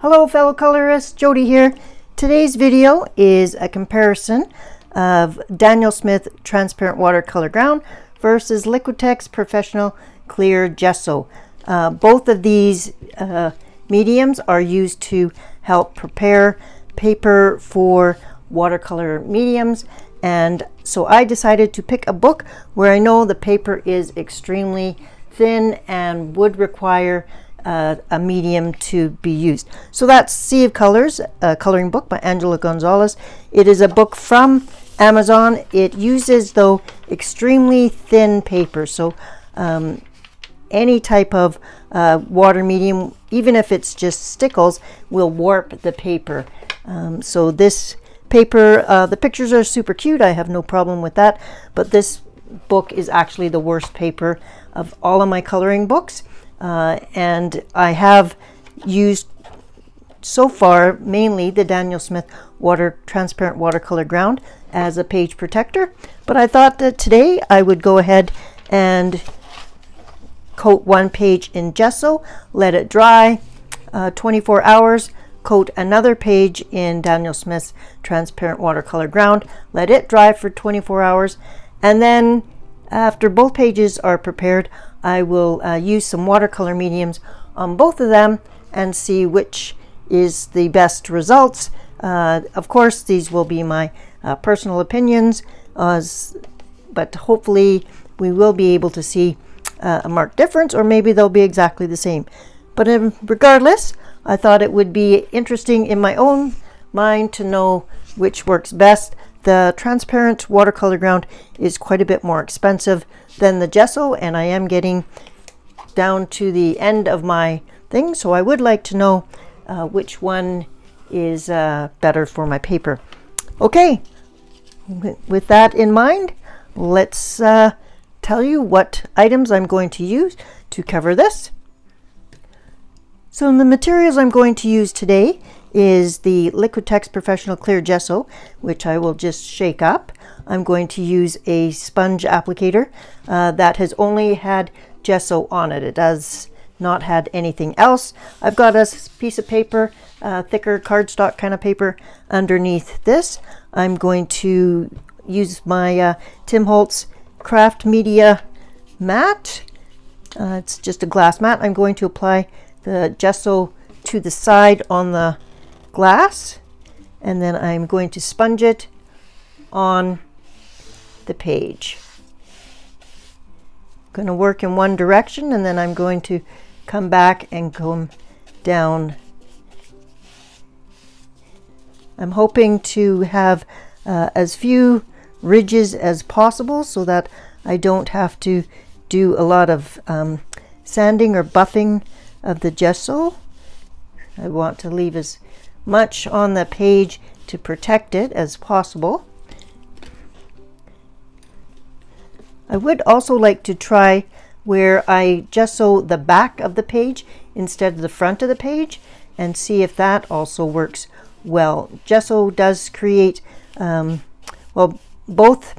Hello fellow colorists, Jody here. Today's video is a comparison of Daniel Smith Transparent Watercolor Ground versus Liquitex Professional Clear Gesso. Both of these mediums are used to help prepare paper for watercolor mediums, and so I decided to pick a book where I know the paper is extremely thin and would require a medium to be used. So that's Sea of Colors, a coloring book by Angela Gonzalez. It is a book from Amazon. It uses, though, extremely thin paper, so any type of water medium, even if it's just stickles, will warp the paper. So this paper, the pictures are super cute, I have no problem with that, but this book is actually the worst paper of all of my coloring books. And I have used so far mainly the Daniel Smith Transparent Watercolor Ground as a page protector, but I thought that today I would go ahead and coat one page in gesso, let it dry 24 hours, coat another page in Daniel Smith's Transparent Watercolor Ground, let it dry for 24 hours, and then after both pages are prepared, I will use some watercolor mediums on both of them and see which is the best results. Of course, these will be my personal opinions, but hopefully we will be able to see a marked difference, or maybe they'll be exactly the same. But regardless, I thought it would be interesting in my own mind to know which works best. The transparent watercolor ground is quite a bit more expensive than the gesso, and I am getting down to the end of my thing, so I would like to know which one is better for my paper. Okay, with that in mind, let's tell you what items I'm going to use to cover this. So the materials I'm going to use today is the Liquitex Professional Clear Gesso, which I will just shake up. I'm going to use a sponge applicator that has only had gesso on it. It does not had anything else. I've got a piece of paper, thicker cardstock kind of paper underneath this. I'm going to use my Tim Holtz Craft Media mat. It's just a glass mat. I'm going to apply the gesso to the side on the glass, and then I'm going to sponge it on the page. I'm going to work in one direction, and then I'm going to come back and come down. I'm hoping to have as few ridges as possible so that I don't have to do a lot of sanding or buffing of the gesso. I want to leave as much on the page to protect it as possible. I would also like to try where I gesso the back of the page instead of the front of the page and see if that also works well. Gesso does create, well, both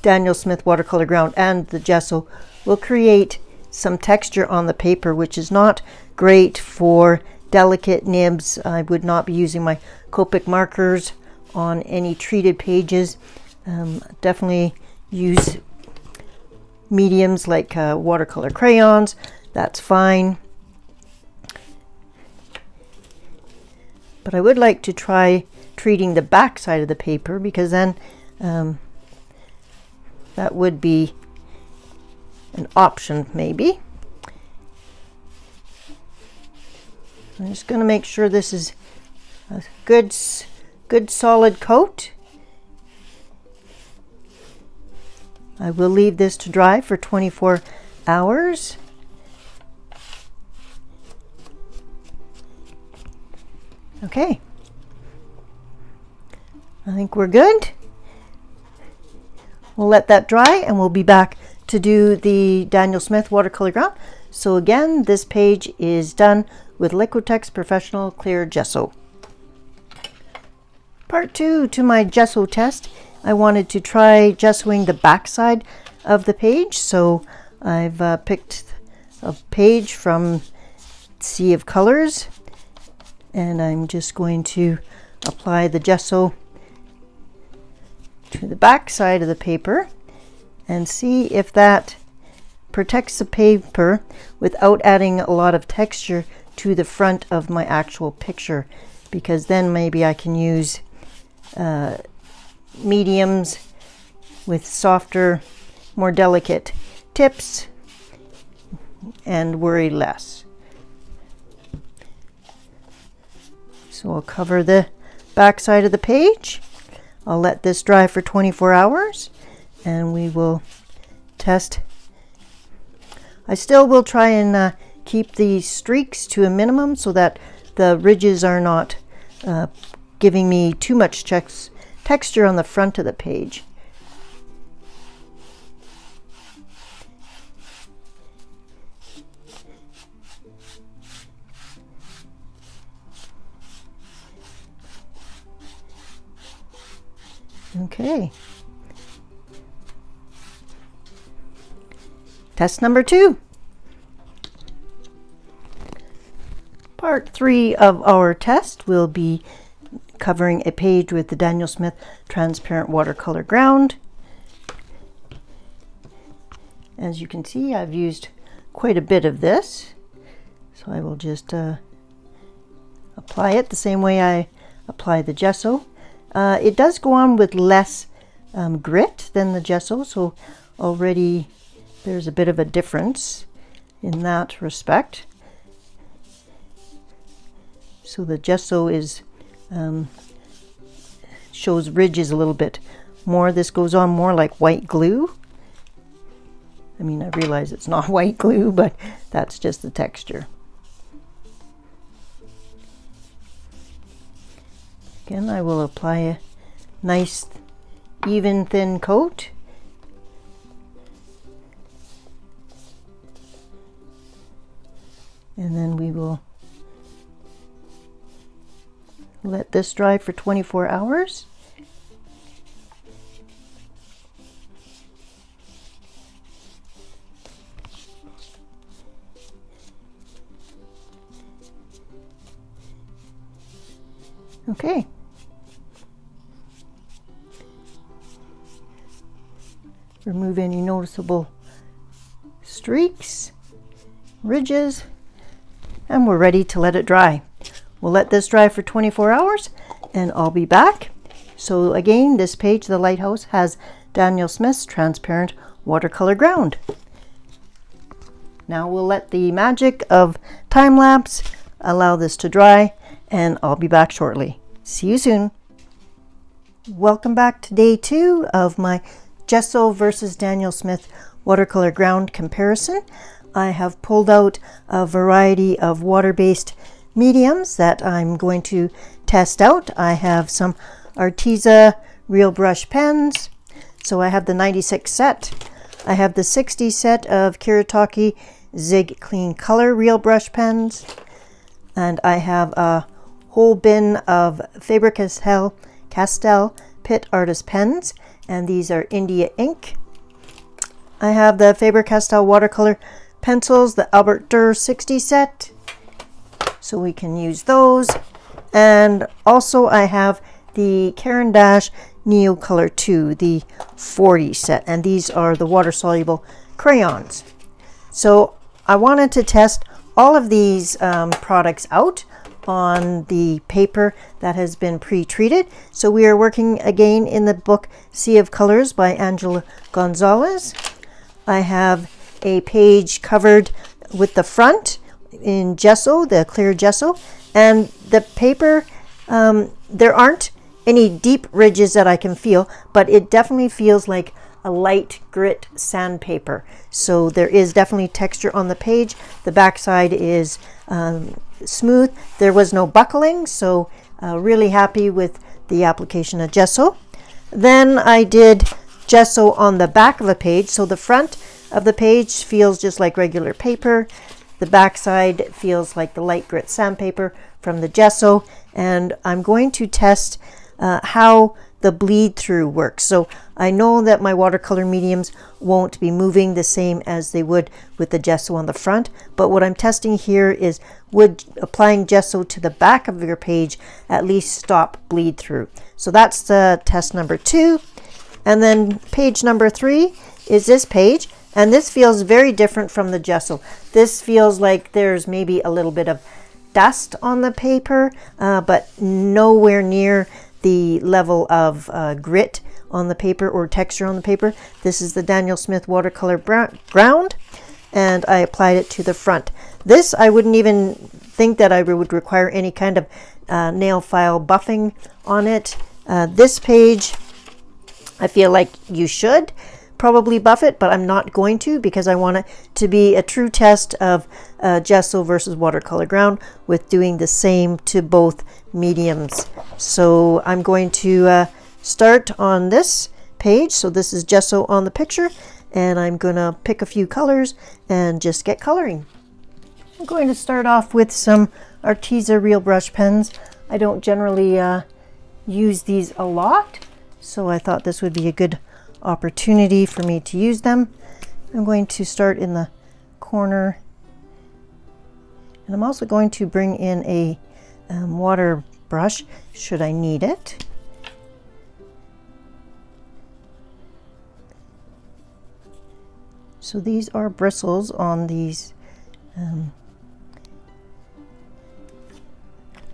Daniel Smith Watercolor Ground and the gesso will create some texture on the paper, which is not great for delicate nibs. I would not be using my Copic markers on any treated pages. Definitely use mediums like watercolor crayons. That's fine. But I would like to try treating the back side of the paper, because then that would be an option maybe. I'm just going to make sure this is a good solid coat. I will leave this to dry for 24 hours. Okay, I think we're good. We'll let that dry and we'll be back to do the Daniel Smith Watercolor Ground. So again, this page is done with Liquitex Professional Clear Gesso. Part 2 to my gesso test. I wanted to try gessoing the back side of the page, so I've picked a page from Sea of Colors, and I'm just going to apply the gesso to the back side of the paper and see if that protects the paper without adding a lot of texture to the front of my actual picture, because then maybe I can use mediums with softer, more delicate tips and worry less. So I'll cover the back side of the page. I'll let this dry for 24 hours and we will test. I still will try and keep the streaks to a minimum so that the ridges are not giving me too much texture on the front of the page. Okay. Test number 2. Part 3 of our test will be covering a page with the Daniel Smith Transparent Watercolor Ground. As you can see, I've used quite a bit of this, so I will just apply it the same way I apply the gesso. It does go on with less grit than the gesso, so already there's a bit of a difference in that respect. So the gesso is shows ridges a little bit more. This goes on more like white glue. I mean, I realize it's not white glue, but that's just the texture. Again, I will apply a nice even thin coat. And then we will let this dry for 24 hours. Okay. Remove any noticeable streaks, ridges, and we're ready to let it dry. We'll let this dry for 24 hours and I'll be back. So again, this page, the lighthouse, has Daniel Smith's Transparent Watercolor Ground. Now we'll let the magic of time lapse allow this to dry and I'll be back shortly. See you soon. Welcome back to day 2 of my gesso versus Daniel Smith Watercolor Ground comparison. I have pulled out a variety of water-based mediums that I'm going to test out. I have some Arteza real brush pens. So I have the 96 set. I have the 60 set of Kiritaki Zig Clean Color real brush pens. And I have a whole bin of Faber Castell Pitt Artist pens. And these are India ink. I have the Faber Castell watercolor pencils, the Albrecht Durer 60 set. So we can use those. And also I have the Caran Dache Neo Color 2, the 40 set. And these are the water-soluble crayons. So I wanted to test all of these products out on the paper that has been pre-treated. So we are working again in the book Sea of Colors by Angela Gonzalez. I have a page covered with the front in gesso, the clear gesso, and the paper, there aren't any deep ridges that I can feel, but it definitely feels like a light grit sandpaper. So there is definitely texture on the page. The back side is smooth. There was no buckling, so really happy with the application of gesso. Then I did gesso on the back of the page, so the front of the page feels just like regular paper. The back side feels like the light grit sandpaper from the gesso, and I'm going to test how the bleed through works. So I know that my watercolor mediums won't be moving the same as they would with the gesso on the front, but what I'm testing here is, would applying gesso to the back of your page at least stop bleed through? So that's the test number 2. And then page number 3 is this page, and this feels very different from the gesso. This feels like there's maybe a little bit of dust on the paper, but nowhere near the level of grit on the paper or texture on the paper. This is the Daniel Smith Watercolor Ground, and I applied it to the front. This, I wouldn't even think that I would require any kind of nail file buffing on it. This page, I feel like you should probably buff it, but I'm not going to, because I want it to be a true test of gesso versus watercolor ground with doing the same to both mediums. So I'm going to start on this page. So this is gesso on the picture, and I'm gonna pick a few colors and just get coloring. I'm going to start off with some Arteza real brush pens. I don't generally use these a lot, so I thought this would be a good opportunity for me to use them. I'm going to start in the corner, and I'm also going to bring in a water brush should I need it. So these are bristles on these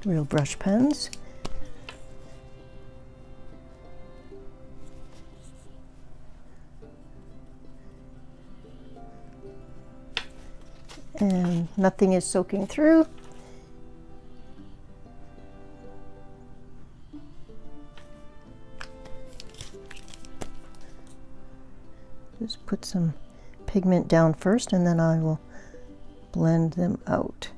real brush pens. And nothing is soaking through. Just put some pigment down first, and then I will blend them out.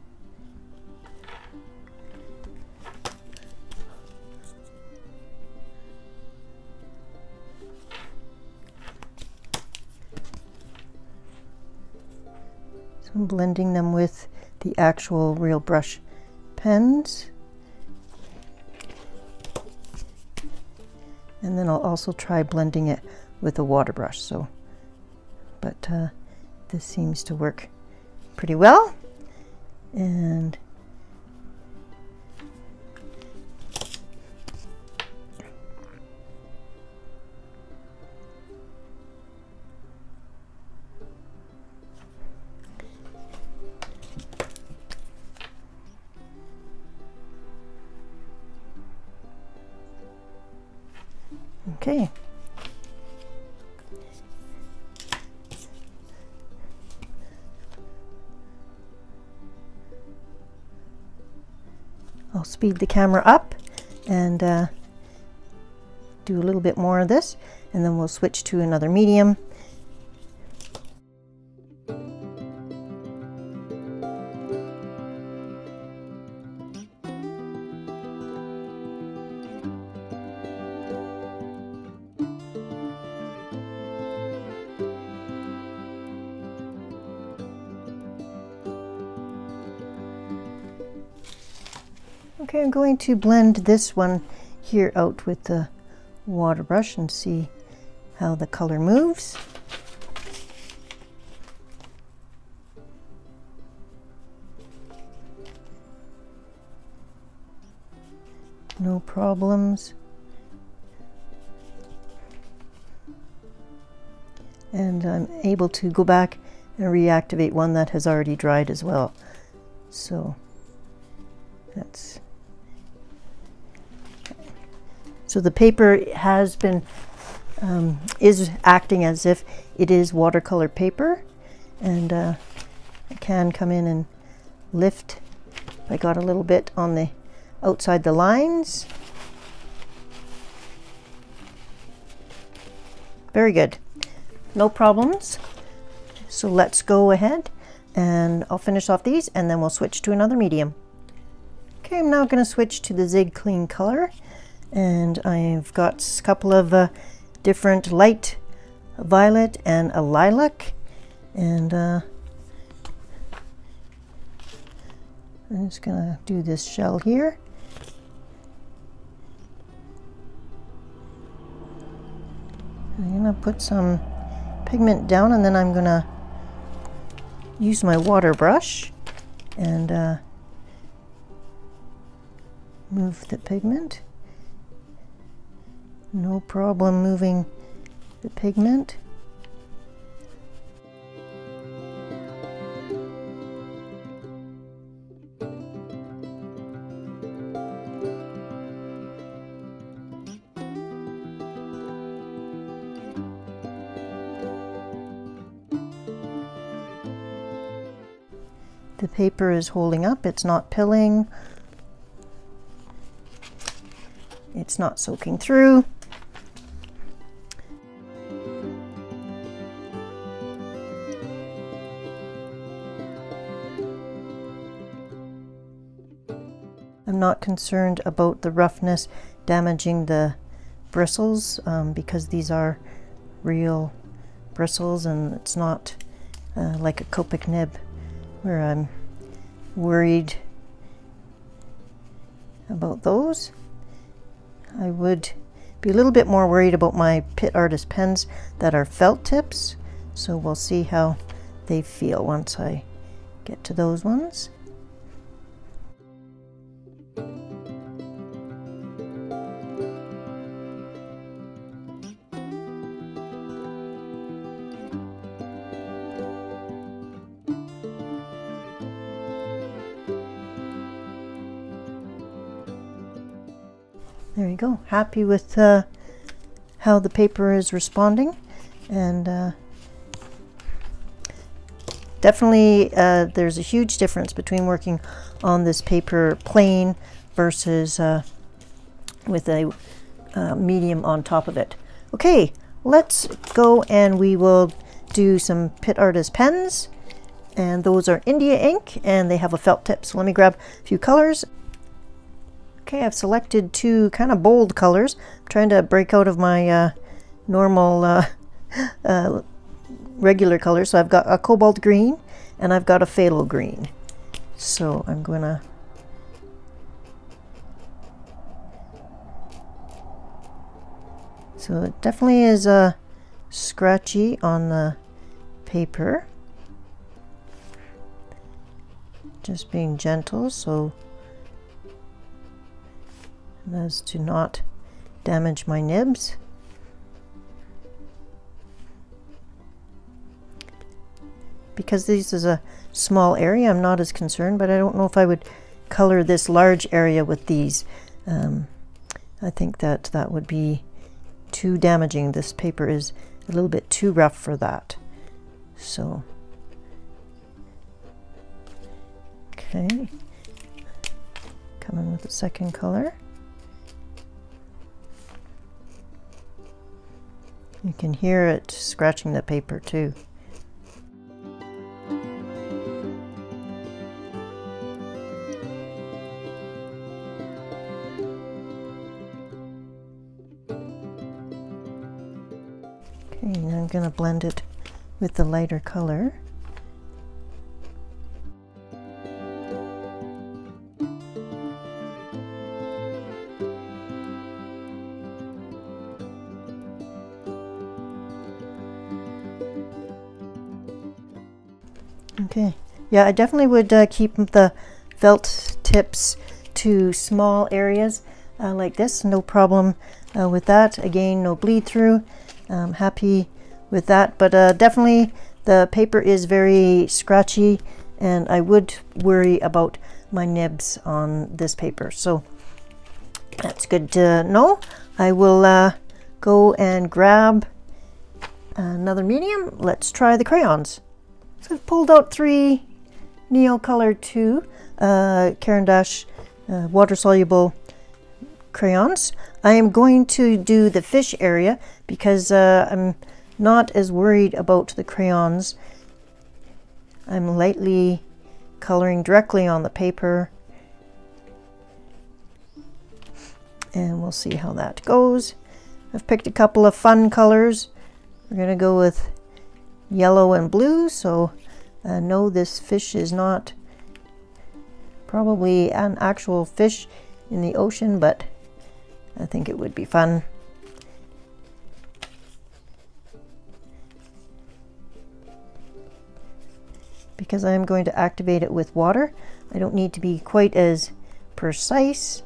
So I'm blending them with the actual real brush pens. And then I'll also try blending it with a water brush. So, but this seems to work pretty well. And okay. I'll speed the camera up and do a little bit more of this, and then we'll switch to another medium. Okay, I'm going to blend this one here out with the water brush and see how the color moves. No problems. And I'm able to go back and reactivate one that has already dried as well. So that's... So the paper has been, is acting as if it is watercolor paper, and I can come in and lift. I got a little bit on the outside the lines. Very good, no problems. So let's go ahead and I'll finish off these, and then we'll switch to another medium. Okay, I'm now going to switch to the Zig Clean color. And I've got a couple of different light violet and a lilac, and I'm just gonna do this shell here. I'm gonna put some pigment down, and then I'm gonna use my water brush and move the pigment. No problem moving the pigment. The paper is holding up, it's not pilling, it's not soaking through. I'm not concerned about the roughness damaging the bristles because these are real bristles, and it's not like a Copic nib where I'm worried about those. I would be a little bit more worried about my Pitt Artist pens that are felt tips, so we'll see how they feel once I get to those ones. There you go. Happy with how the paper is responding, and definitely there's a huge difference between working on this paper plain versus with a medium on top of it. Okay, let's go and we will do some Pitt Artist pens, and those are India ink and they have a felt tip. So let me grab a few colors. Okay, I've selected two kind of bold colors. I'm trying to break out of my normal regular colors. So I've got a cobalt green and I've got a phthalo green. So I'm gonna so it definitely is scratchy on the paper. Just being gentle so as to not damage my nibs. Because this is a small area, I'm not as concerned, but I don't know if I would color this large area with these. I think that would be too damaging. This paper is a little bit too rough for that. So, okay, come in with the second color. You can hear it scratching the paper too. Okay, now I'm going to blend it with the lighter color. Okay, yeah, I definitely would keep the felt tips to small areas like this. No problem with that. Again, no bleed through. I'm happy with that, but definitely the paper is very scratchy and I would worry about my nibs on this paper. So that's good to know. I will go and grab another medium. Let's try the crayons. So I've pulled out 3 Neocolor 2 Caran d'Ache water-soluble crayons. I am going to do the fish area because I'm not as worried about the crayons. I'm lightly coloring directly on the paper, and we'll see how that goes. I've picked a couple of fun colors. We're going to go with yellow and blue, so no, this fish is not probably an actual fish in the ocean, but I think it would be fun. because I'm going to activate it with water. I don't need to be quite as precise.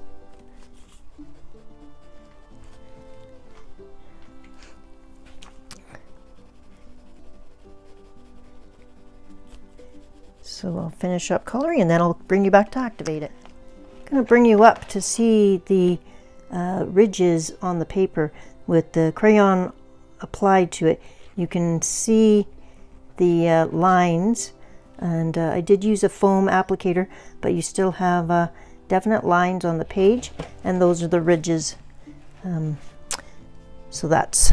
So I'll finish up coloring and then I'll bring you back to activate it. I'm going to bring you up to see the ridges on the paper with the crayon applied to it. You can see the lines, and I did use a foam applicator, but you still have definite lines on the page, and those are the ridges. So that's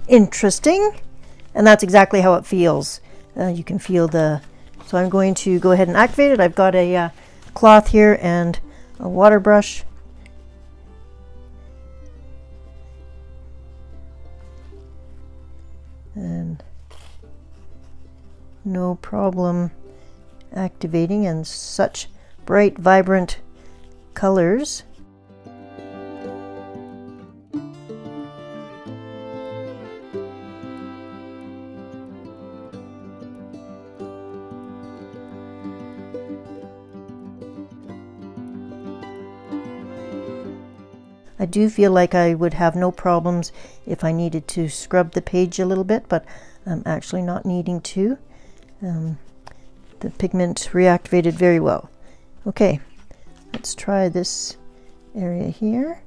interesting, and that's exactly how it feels. You can feel the... So I'm going to go ahead and activate it. I've got a cloth here and a water brush. And no problem activating, and such bright, vibrant colors. I do feel like I would have no problems if I needed to scrub the page a little bit, but I'm actually not needing to. The pigment reactivated very well. Okay, let's try this area here.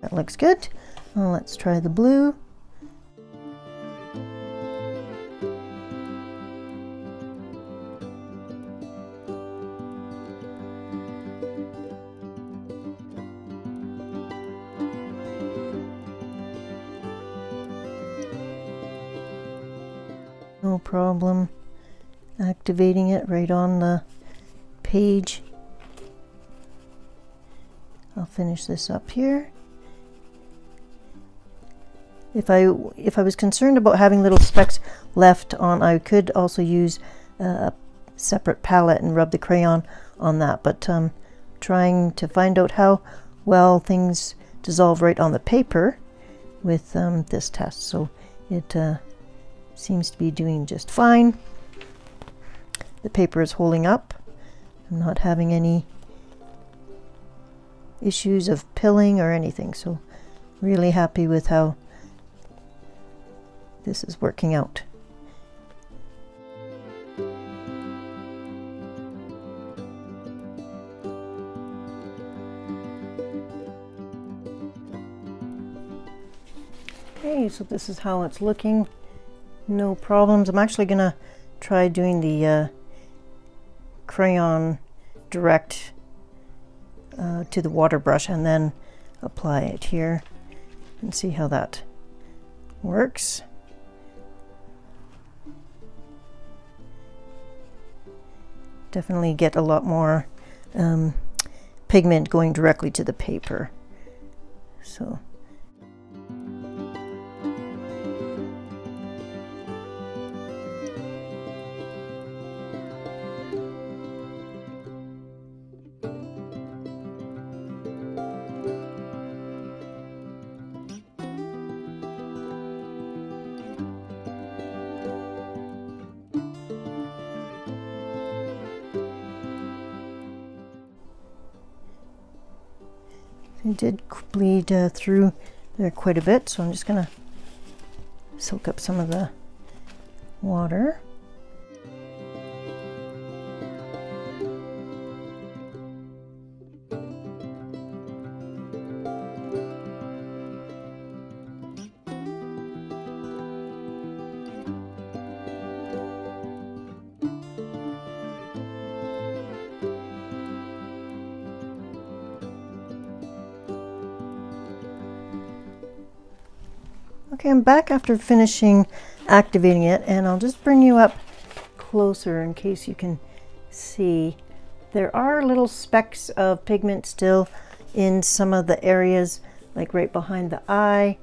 That looks good. Well, let's try the blue. No problem activating it right on the page. I'll finish this up here. If I was concerned about having little specks left on, I could also use a separate palette and rub the crayon on that, but trying to find out how well things dissolve right on the paper with this test. So it seems to be doing just fine. The paper is holding up. I'm not having any issues of pilling or anything, so really happy with how this is working out. Okay, so this is how it's looking. No problems. I'm actually gonna try doing the crayon direct to the water brush and then apply it here and see how that works. Definitely get a lot more pigment going directly to the paper. So it did bleed through there quite a bit, so I'm just gonna soak up some of the water. Okay, I'm back after finishing activating it, and I'll just bring you up closer in case you can see. There are little specks of pigment still in some of the areas, like right behind the eye,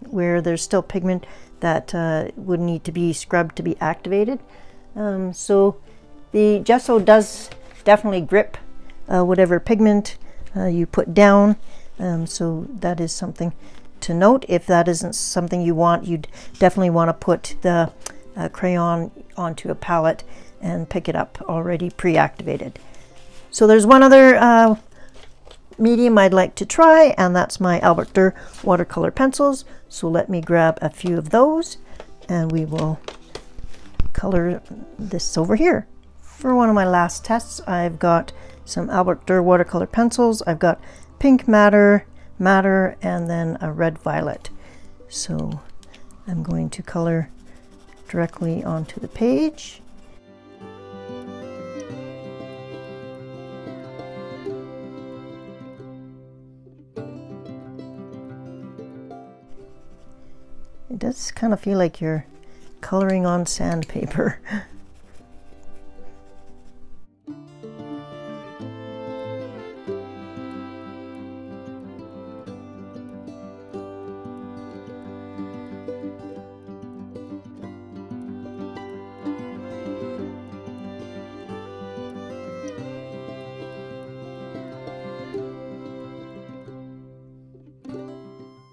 where there's still pigment that would need to be scrubbed to be activated. So the gesso does definitely grip whatever pigment you put down, so that is something to note. If that isn't something you want, you'd definitely want to put the crayon onto a palette and pick it up already pre-activated. So there's one other medium I'd like to try, and that's my Albrecht Durer watercolor pencils. So let me grab a few of those and we will color this over here. For one of my last tests, I've got some Albrecht Durer watercolor pencils. I've got pink madder, and then a red violet. So I'm going to color directly onto the page. It does kind of feel like you're coloring on sandpaper.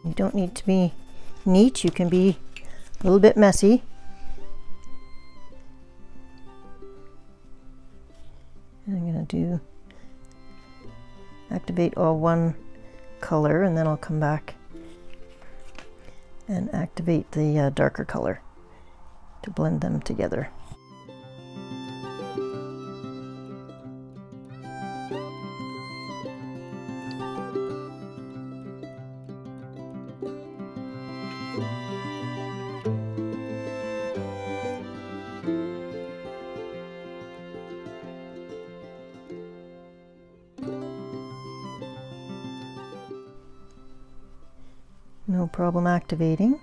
You don't need to be neat, you can be a little bit messy. And I'm going to activate all one color, and then I'll come back and activate the darker color to blend them together. No problem activating.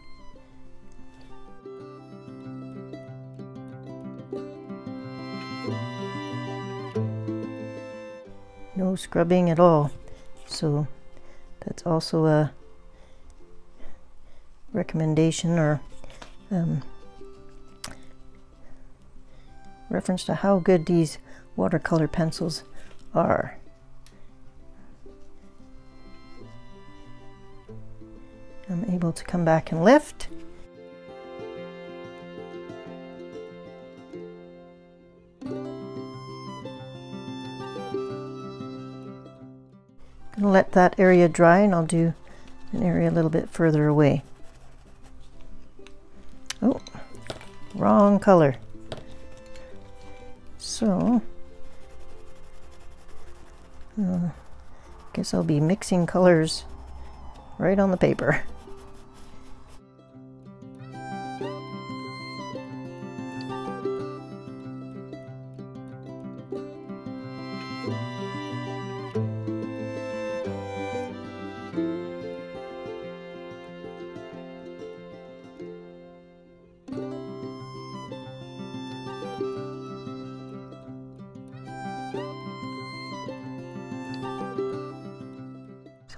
No scrubbing at all. So that's also a recommendation or reference to how good these watercolor pencils are. I'm able to come back and lift. I'm going to let that area dry, and I'll do an area a little bit further away. Oh, wrong color. So, guess I'll be mixing colors right on the paper.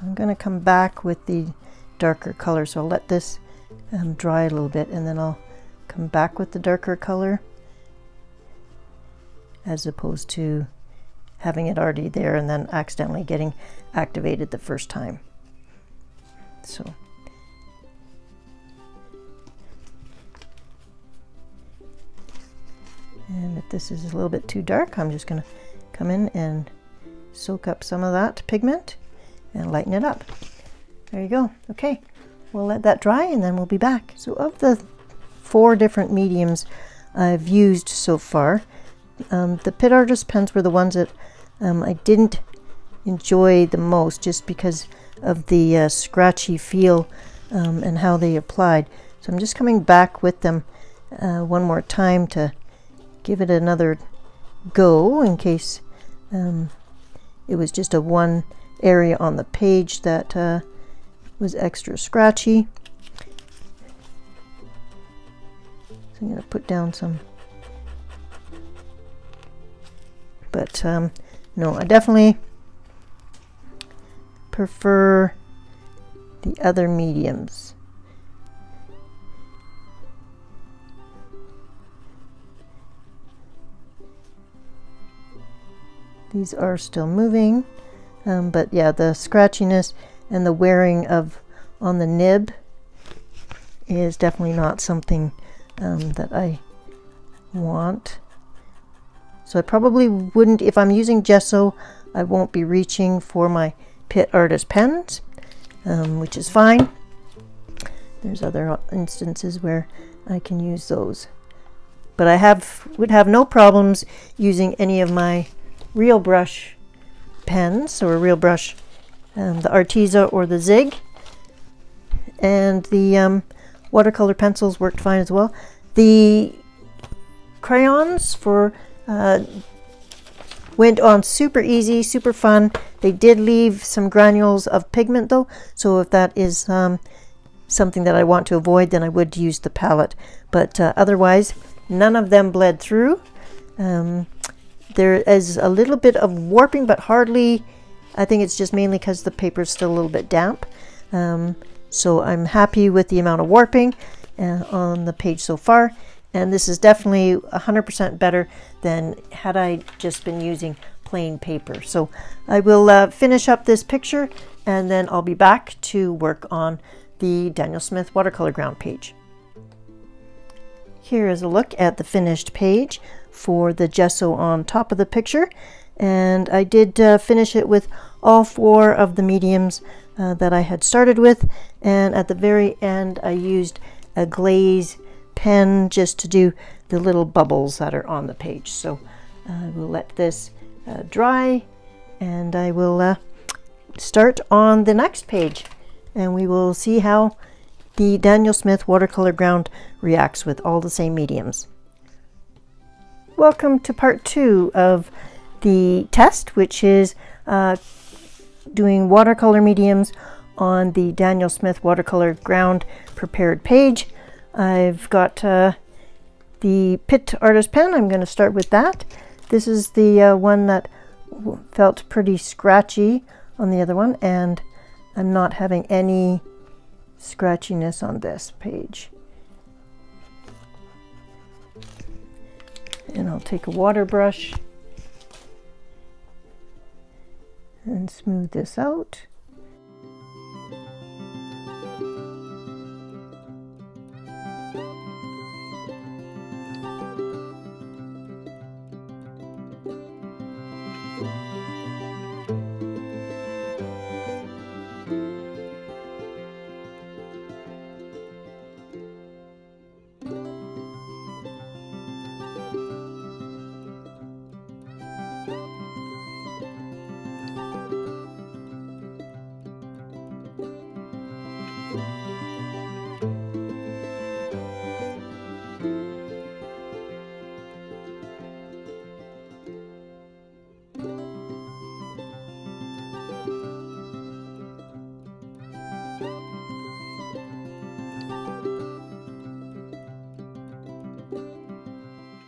I'm going to come back with the darker color, so I'll let this dry a little bit, and then I'll come back with the darker color, as opposed to having it already there and then accidentally getting activated the first time. So and if this is a little bit too dark, I'm just going to come in and soak up some of that pigment and lighten it up. There you go. Okay, we'll let that dry and then we'll be back. So of the 4 different mediums I've used so far, the Pit Artist pens were the ones that I didn't enjoy the most, just because of the scratchy feel and how they applied. So I'm just coming back with them one more time to give it another go, in case it was just a one area on the page that was extra scratchy. So I'm going to put down some But no, I definitely prefer the other mediums. These are still moving, but yeah, the scratchiness and the wearing on the nib is definitely not something that I want. So I probably wouldn't, if I'm using gesso, I won't be reaching for my Pitt Artist pens, which is fine. There's other instances where I can use those. But I would have no problems using any of my real brush pens, or real brush, the Arteza or the Zig. And the watercolor pencils worked fine as well. The crayons went on super easy, super fun. They did leave some granules of pigment though, so if that is something that I want to avoid, then I would use the palette. But otherwise, none of them bled through. There is a little bit of warping, but hardly. I think it's just mainly because the paper is still a little bit damp. So I'm happy with the amount of warping on the page so far. And this is definitely 100% better than had I just been using plain paper. So I will finish up this picture, and then I'll be back to work on the Daniel Smith Watercolor Ground page. Here is a look at the finished page for the gesso on top of the picture. And I did finish it with all 4 of the mediums that I had started with. And at the very end, I used a glaze pen just to do the little bubbles that are on the page. So I will let this dry, and I will start on the next page, and we will see how the Daniel Smith Watercolor Ground reacts with all the same mediums. Welcome to part 2 of the test, which is doing watercolor mediums on the Daniel Smith Watercolor Ground prepared page. I've got the Pitt Artist pen. I'm going to start with that. This is the one that felt pretty scratchy on the other one, and I'm not having any scratchiness on this page. And I'll take a water brush and smooth this out.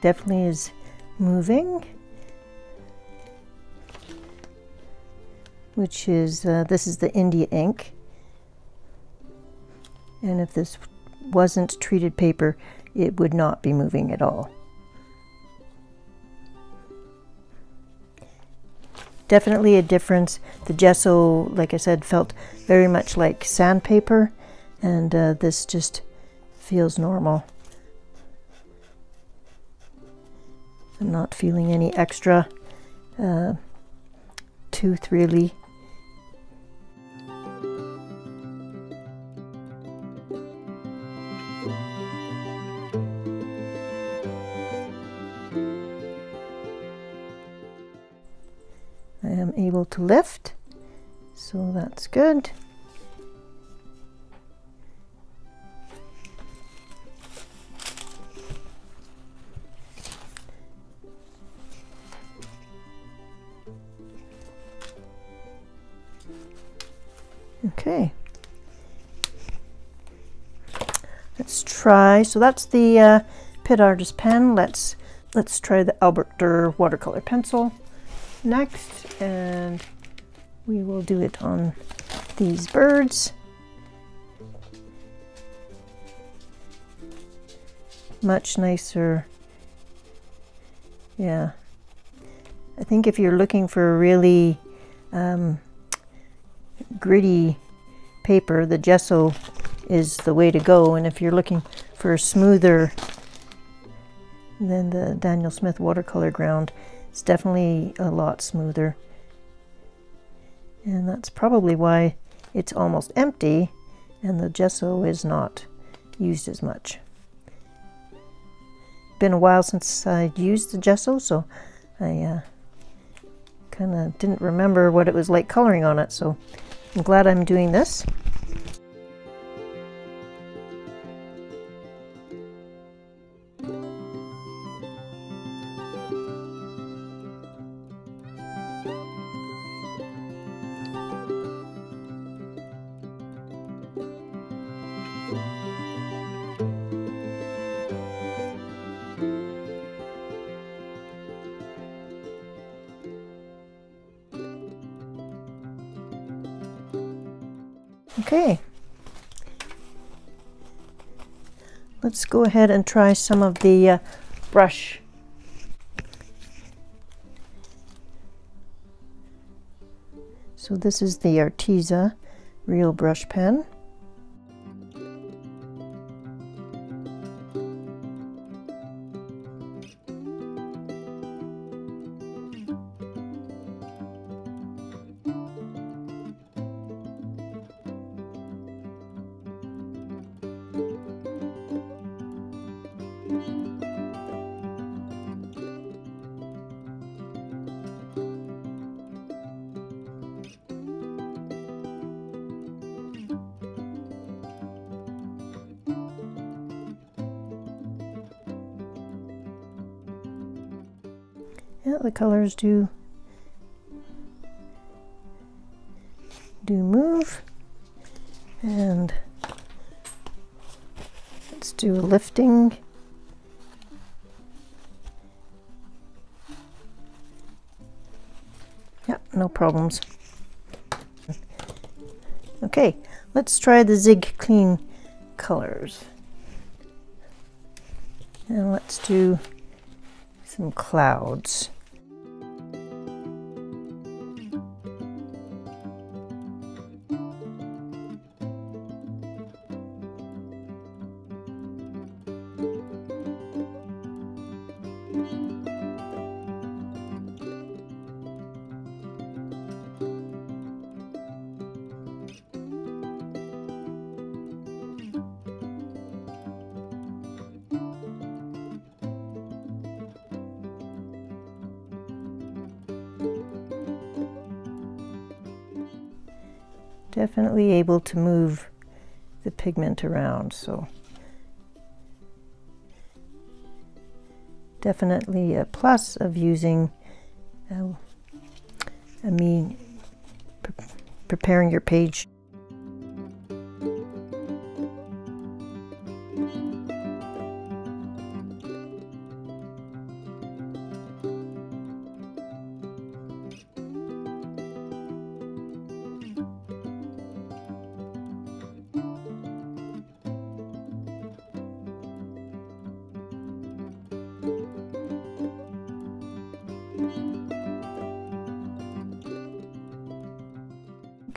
Definitely is moving, which is this is the India ink, and if this wasn't treated paper, it would not be moving at all. Definitely a difference. The gesso, like I said, felt very much like sandpaper, and this just feels normal. I'm not feeling any extra tooth really. I am able to lift, so that's good. Okay, let's try. So that's the Pitt Artist pen. Let's try the Albrecht Durer watercolor pencil. next, and we will do it on these birds. Much nicer. Yeah, I think if you're looking for a really gritty paper, the gesso is the way to go, and if you're looking for a smoother, then the Daniel Smith Watercolor Ground is definitely a lot smoother, and that's probably why it's almost empty and the gesso is not used as much. Been a while since I used the gesso, so I kind of didn't remember what it was like coloring on it, so I'm glad I'm doing this. Okay, let's go ahead and try some of the brush. So this is the Arteza real brush pen. Yeah, the colors do move, and let's do a lifting. Yeah, no problems. Okay, let's try the Zig Clean colors, and let's do some clouds. Definitely able to move the pigment around, so definitely a plus of using preparing your page.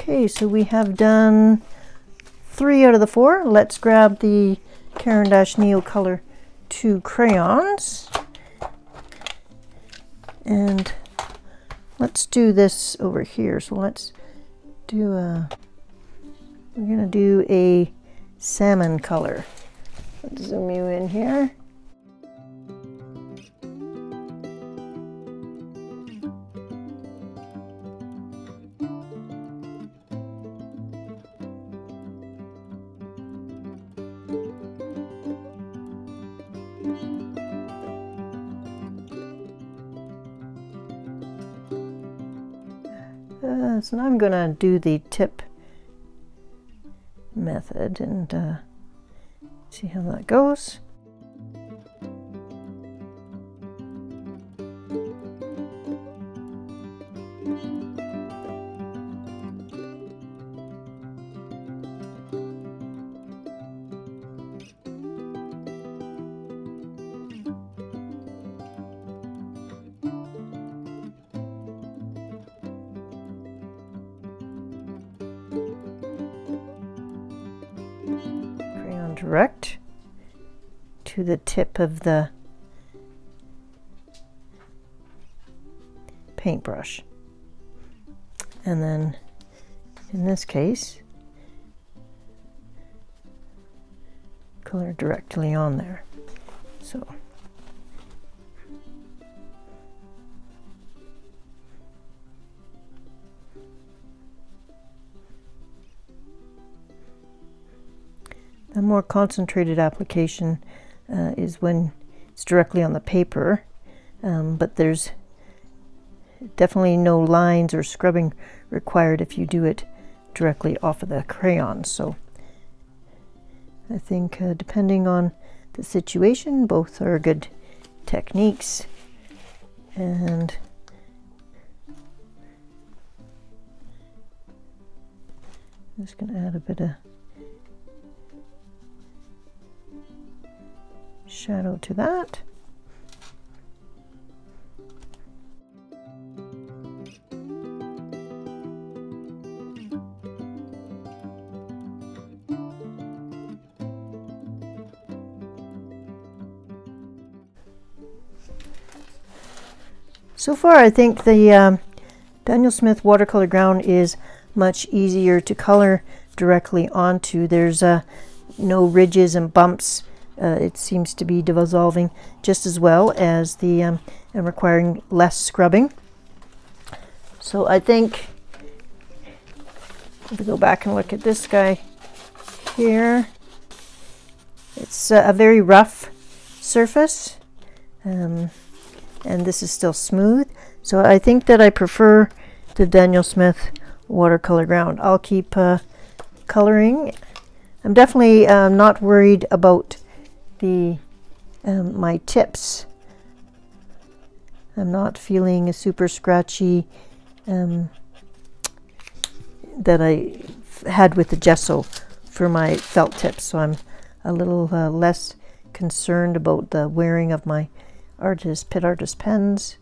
Okay, so we have done 3 out of the 4. Let's grab the Caran Neo Color 2 crayons, and let's do this over here. So let's do we're gonna do a salmon color. Let's zoom you in here. So now I'm going to do the tip method and see how that goes. direct to the tip of the paintbrush. And then in this case, color directly on there. So a more concentrated application is when it's directly on the paper, but there's definitely no lines or scrubbing required if you do it directly off of the crayon. So I think depending on the situation, both are good techniques. And I'm just going to add a bit of shadow to that. So far, I think the Daniel Smith Watercolor Ground is much easier to color directly onto. There's no ridges and bumps. It seems to be dissolving just as well as the and requiring less scrubbing. So I think if we go back and look at this guy here, it's a very rough surface. And this is still smooth, so I think that I prefer the Daniel Smith Watercolor Ground. I'll keep coloring. I'm definitely not worried about the my tips. I'm not feeling a super scratchy that I had with the gesso for my felt tips, so I'm a little less concerned about the wearing of my Pit Artist pens.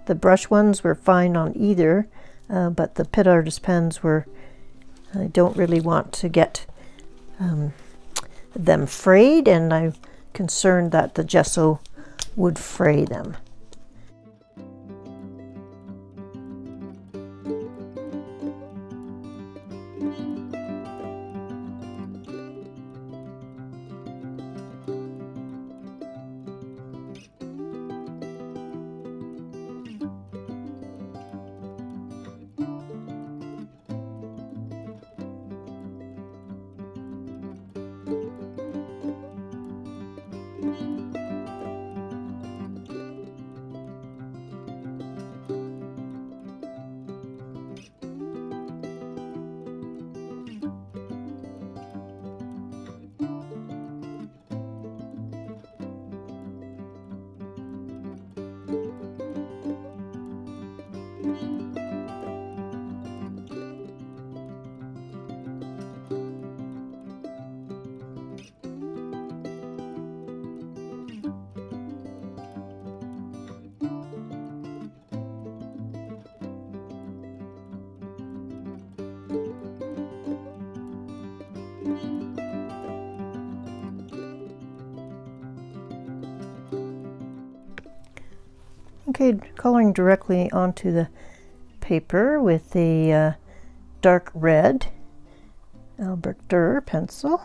The brush ones were fine on either, but the Pit Artist pens were, I don't really want to get them frayed, and I'm concerned that the gesso would fray them. Okay, coloring directly onto the paper with a dark red Albrecht Durer pencil.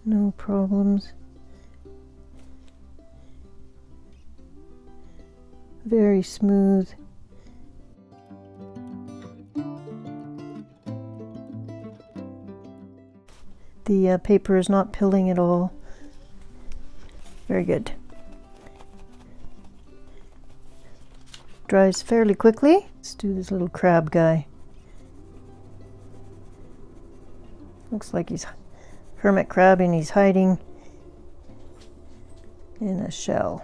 No problems. Very smooth. The paper is not pilling at all. Very good. Dries fairly quickly. Let's do this little crab guy. Looks like he's hermit crab and he's hiding in a shell.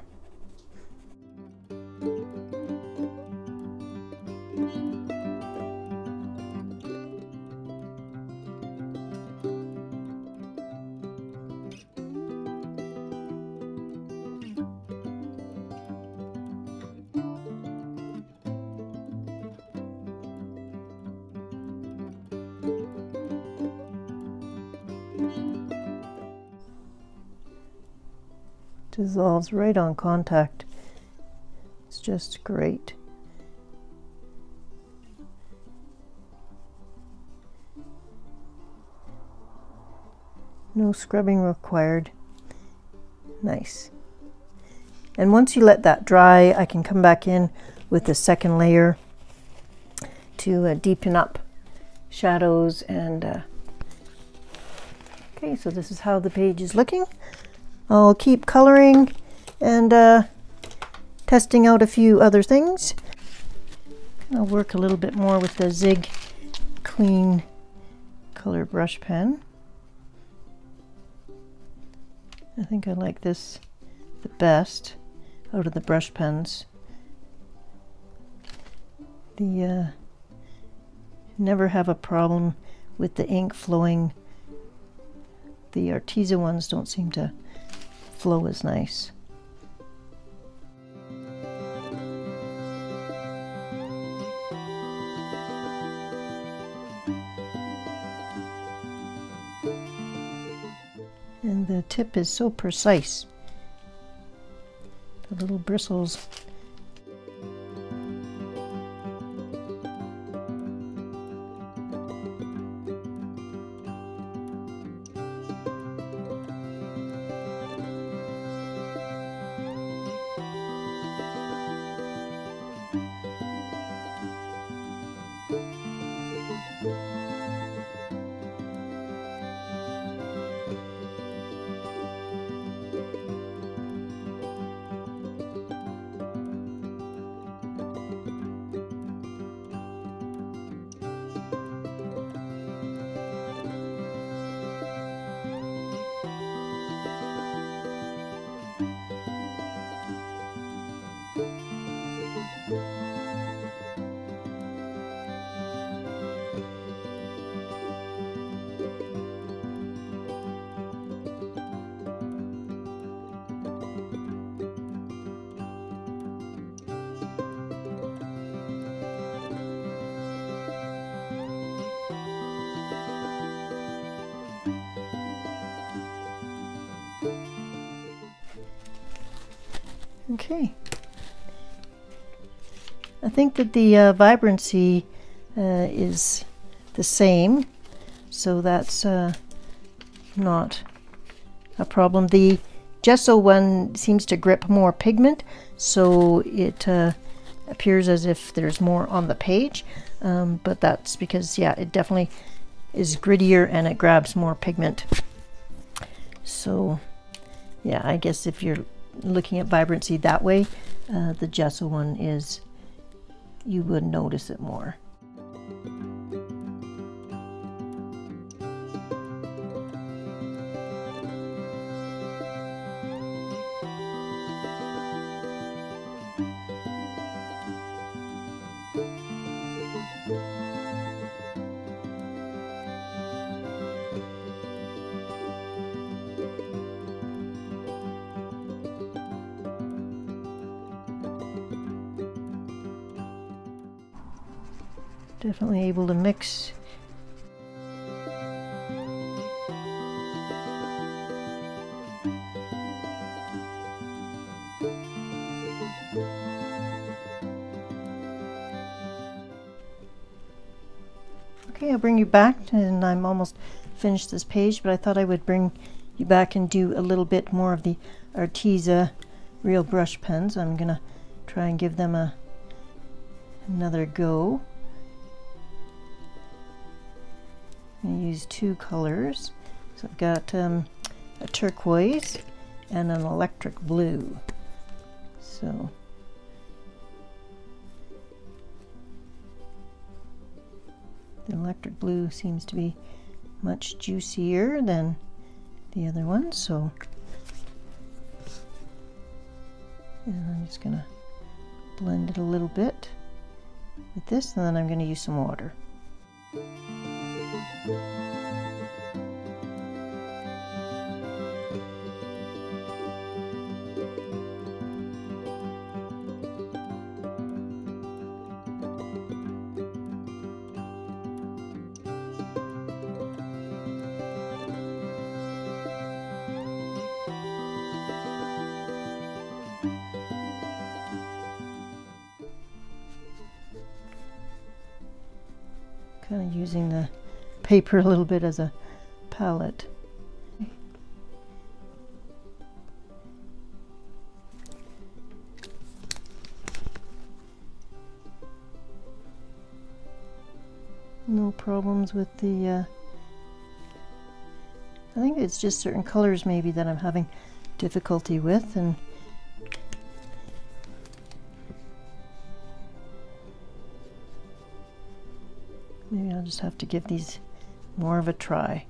Dissolves right on contact. It's just great. No scrubbing required. Nice. And once you let that dry, I can come back in with the second layer to deepen up shadows. And okay, so this is how the page is looking. I'll keep coloring and testing out a few other things. I'll work a little bit more with the Zig Clean color brush pen. I think I like this the best out of the brush pens. Never have a problem with the ink flowing. The Arteza ones don't seem to flow as nice. And the tip is so precise. The little bristles. Okay. I think that the vibrancy is the same, so that's not a problem. The gesso one seems to grip more pigment, so it appears as if there's more on the page, but that's because, yeah, it definitely is grittier and it grabs more pigment. So yeah, I guess if you're looking at vibrancy that way, the gesso one is, you would notice it more. Definitely able to mix. Okay, I'll bring you back, and I'm almost finished this page, but I thought I would bring you back and do a little bit more of the Arteza real brush pens. I'm gonna try and give them another go. I use two colors. So I've got a turquoise and an electric blue. So the electric blue seems to be much juicier than the other one. So, and I'm just gonna blend it a little bit with this, and then I'm going to use some water. Kind of using the paper a little bit as a palette. No problems with the I think it's just certain colors maybe that I'm having difficulty with, and maybe I'll just have to give these more of a try.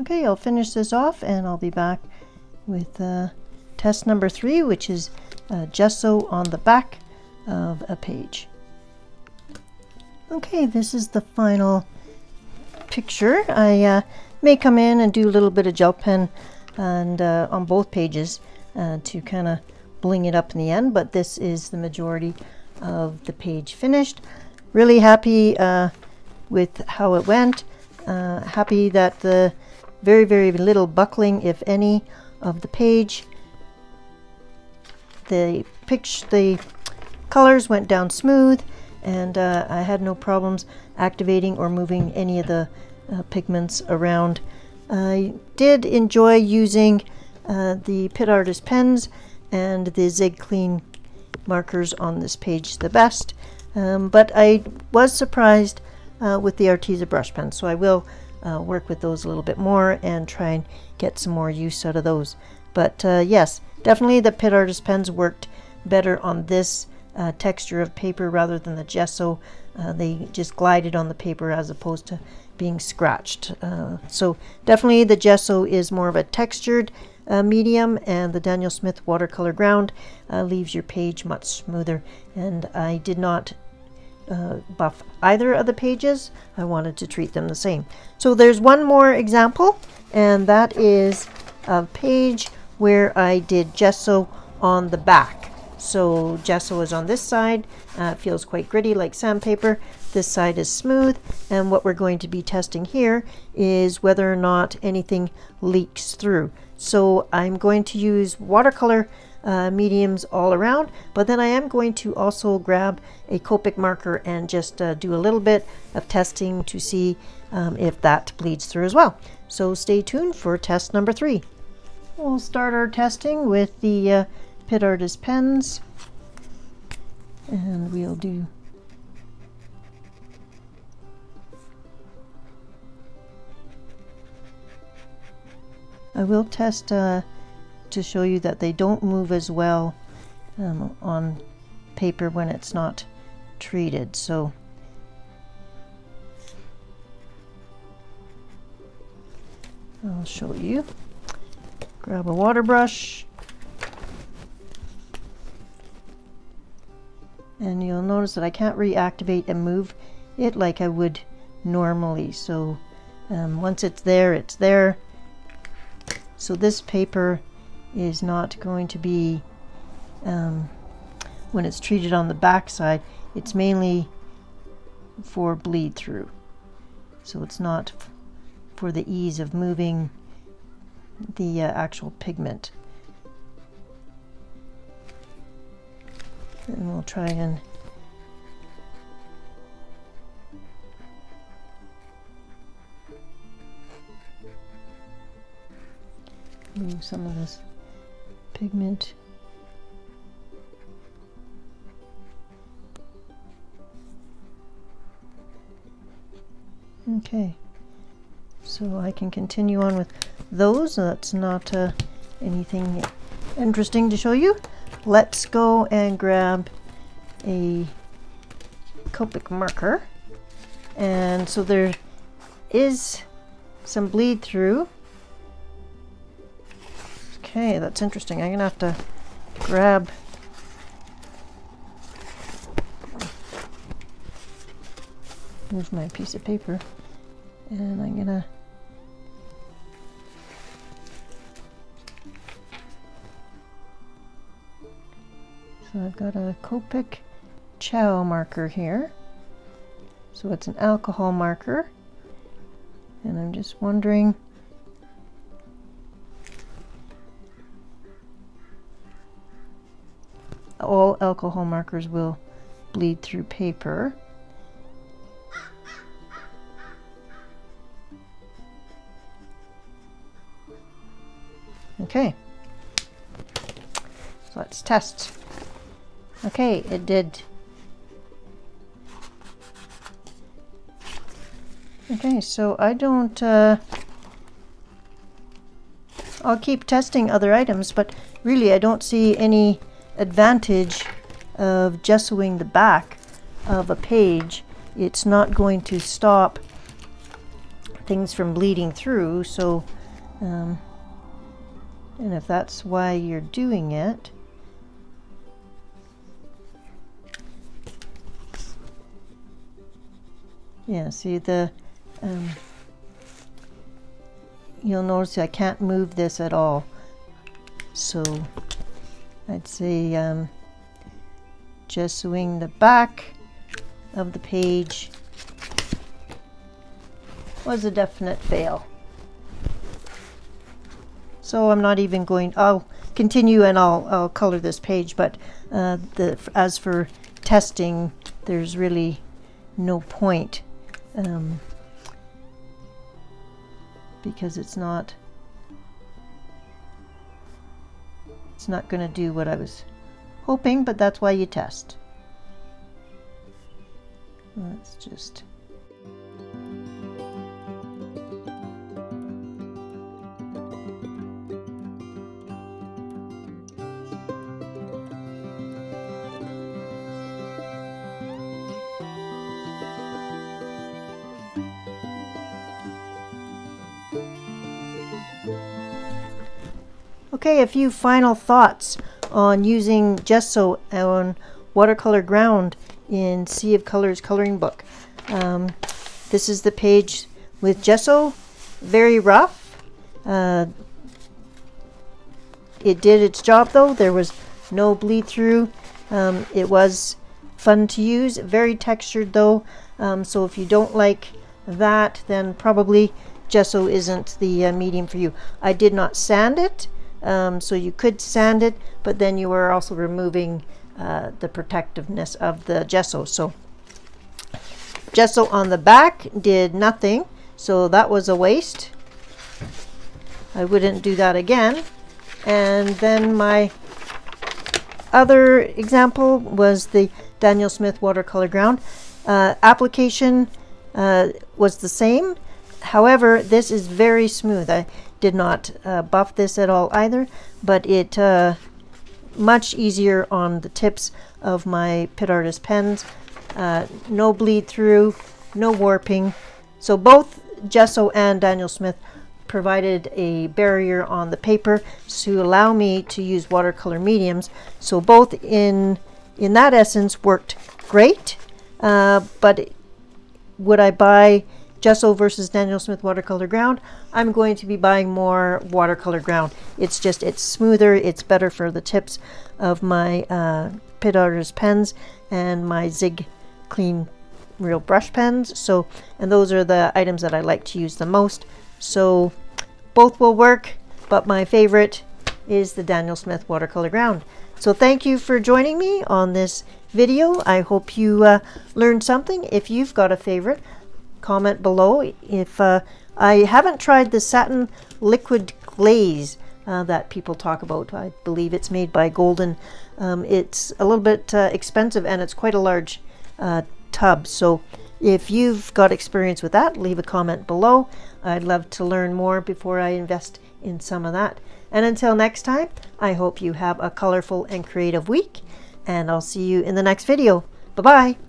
Okay, I'll finish this off and I'll be back with test number 3, which is gesso on the back of a page. Okay, this is the final picture. I may come in and do a little bit of gel pen and on both pages to kind of bling it up in the end, but this is the majority of the page finished. Really happy with how it went. Happy that the very little buckling, if any, of the page. The colors went down smooth, and I had no problems activating or moving any of the pigments around. I did enjoy using the Pit Artist pens and the Zig Clean markers on this page the best, but I was surprised with the Arteza brush pen, so I will work with those a little bit more and try and get some more use out of those. But yes, definitely the Pit Artist pens worked better on this texture of paper rather than the gesso. They just glided on the paper as opposed to being scratched. So definitely the gesso is more of a textured medium, and the Daniel Smith Watercolor Ground leaves your page much smoother. And I did not buff either of the pages. I wanted to treat them the same. So there's one more example, and that is a page where I did gesso on the back. So gesso is on this side. It feels quite gritty like sandpaper. This side is smooth, and what we're going to be testing here is whether or not anything leaks through. So I'm going to use watercolor mediums all around, but then I am going to also grab a Copic marker and just do a little bit of testing to see if that bleeds through as well. So stay tuned for test number 3. We'll start our testing with the Pit Artist pens, and we'll do I will test to show you that they don't move as well on paper when it's not treated. So I'll show you. Grab a water brush, and you'll notice that I can't reactivate and move it like I would normally. So once it's there, it's there. So this paper is not going to be, when it's treated on the back side, it's mainly for bleed through. So it's not for the ease of moving the actual pigment. And we'll try and move some of this pigment. Okay, so I can continue on with those. That's not anything interesting to show you. Let's go and grab a Copic marker. And so there is some bleed through. Okay, that's interesting. I'm gonna have to grab move my piece of paper, and I'm gonna so I've got a Copic Chow marker here. So it's an alcohol marker, and I'm just wondering all alcohol markers will bleed through paper. Okay, so let's test. Okay, it did. Okay, so I don't, I'll keep testing other items, but really I don't see any advantage of gessoing the back of a page. It's not going to stop things from bleeding through, so, and if that's why you're doing it, yeah, see the, you'll notice I can't move this at all. So I'd say gessoing the back of the page was a definite fail. So I'm not even going, I'll continue and I'll color this page, but as for testing, there's really no point. Because it's not going to do what I was hoping, but that's why you test. Let's just Okay, a few final thoughts on using gesso on watercolor ground in Sea of Colors coloring book. This is the page with gesso, very rough. It did its job though, there was no bleed through. It was fun to use, very textured though, so if you don't like that, then probably gesso isn't the medium for you. I did not sand it. So you could sand it, but then you were also removing the protectiveness of the gesso. So gesso on the back did nothing, so that was a waste. I wouldn't do that again. And then my other example was the Daniel Smith Watercolor Ground. Application was the same. However, this is very smooth. I did not buff this at all either, but it much easier on the tips of my Pit Artist pens. No bleed through, no warping. So both gesso and Daniel Smith provided a barrier on the paper to allow me to use watercolor mediums. So both in that essence worked great, but would I buy gesso versus Daniel Smith Watercolor Ground? I'm going to be buying more watercolor ground. It's smoother, it's better for the tips of my Pit Artist pens and my Zig Clean real brush pens. So, and those are the items that I like to use the most. So both will work, but my favorite is the Daniel Smith Watercolor Ground. So thank you for joining me on this video. I hope you learned something. If you've got a favorite, comment below. If I haven't tried the satin liquid glaze that people talk about. I believe it's made by Golden. It's a little bit expensive, and it's quite a large tub. So if you've got experience with that, leave a comment below. I'd love to learn more before I invest in some of that. And until next time, I hope you have a colorful and creative week, and I'll see you in the next video. Bye-bye.